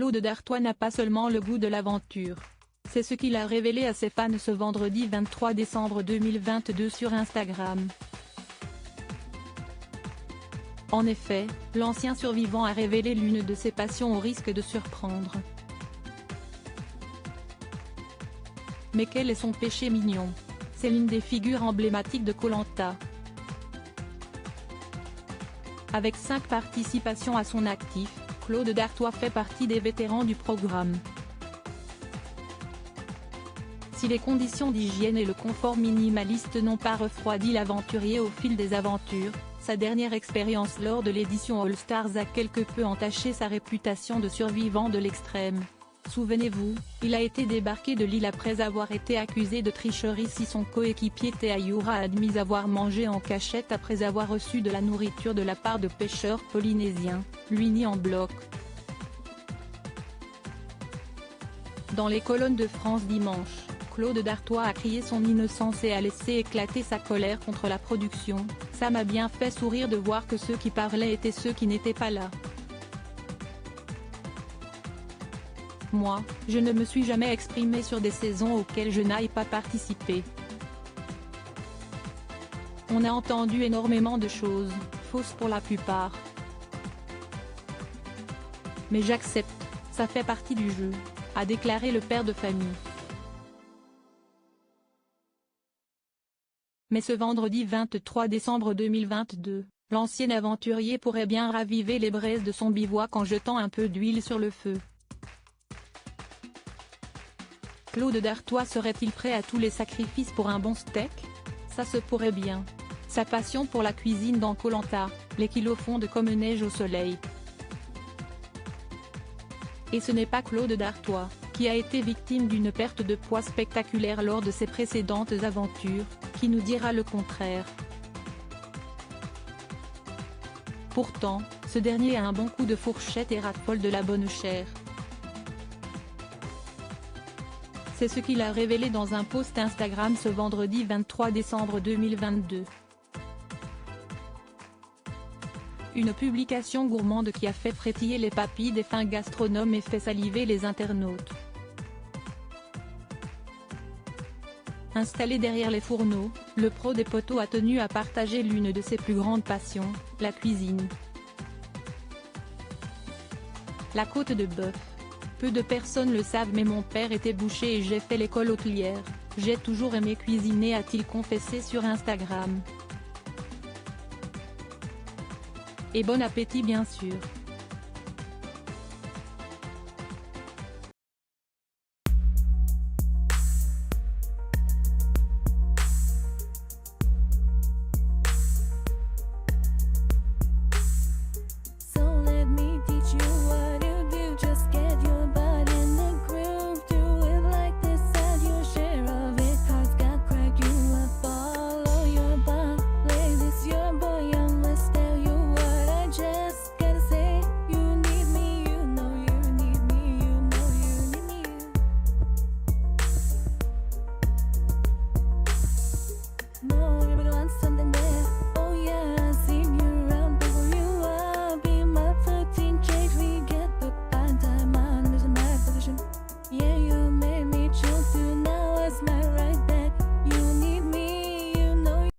Claude Dartois n'a pas seulement le goût de l'aventure. C'est ce qu'il a révélé à ses fans ce vendredi 23 décembre 2022 sur Instagram. En effet, l'ancien survivant a révélé l'une de ses passions au risque de surprendre. Mais quel est son péché mignon? C'est l'une des figures emblématiques de Koh-Lanta. Avec 5 participations à son actif, Claude Dartois fait partie des vétérans du programme. Si les conditions d'hygiène et le confort minimaliste n'ont pas refroidi l'aventurier au fil des aventures, sa dernière expérience lors de l'édition All Stars a quelque peu entaché sa réputation de survivant de l'extrême. Souvenez-vous, il a été débarqué de l'île après avoir été accusé de tricherie si son coéquipier Teahura a admis avoir mangé en cachette après avoir reçu de la nourriture de la part de pêcheurs polynésiens, lui nie en bloc. Dans les colonnes de France Dimanche, Claude Dartois a crié son innocence et a laissé éclater sa colère contre la production. « Ça m'a bien fait sourire de voir que ceux qui parlaient étaient ceux qui n'étaient pas là. Moi, je ne me suis jamais exprimé sur des saisons auxquelles je n'aille pas participer. On a entendu énormément de choses, fausses pour la plupart. Mais j'accepte, ça fait partie du jeu », a déclaré le père de famille. Mais ce vendredi 23 décembre 2022, l'ancien aventurier pourrait bien raviver les braises de son bivouac en jetant un peu d'huile sur le feu. Claude Dartois serait-il prêt à tous les sacrifices pour un bon steak? Ça se pourrait bien. Sa passion pour la cuisine dans Koh-Lanta, les kilos fondent comme neige au soleil. Et ce n'est pas Claude Dartois, qui a été victime d'une perte de poids spectaculaire lors de ses précédentes aventures, qui nous dira le contraire. Pourtant, ce dernier a un bon coup de fourchette et raffole de la bonne chair. C'est ce qu'il a révélé dans un post Instagram ce vendredi 23 décembre 2022. Une publication gourmande qui a fait frétiller les papilles des fins gastronomes et fait saliver les internautes. Installé derrière les fourneaux, le pro des poteaux a tenu à partager l'une de ses plus grandes passions, la cuisine. La côte de bœuf. Peu de personnes le savent mais mon père était boucher et j'ai fait l'école hôtelière, j'ai toujours aimé cuisiner, a-t-il confessé sur Instagram. Et bon appétit bien sûr.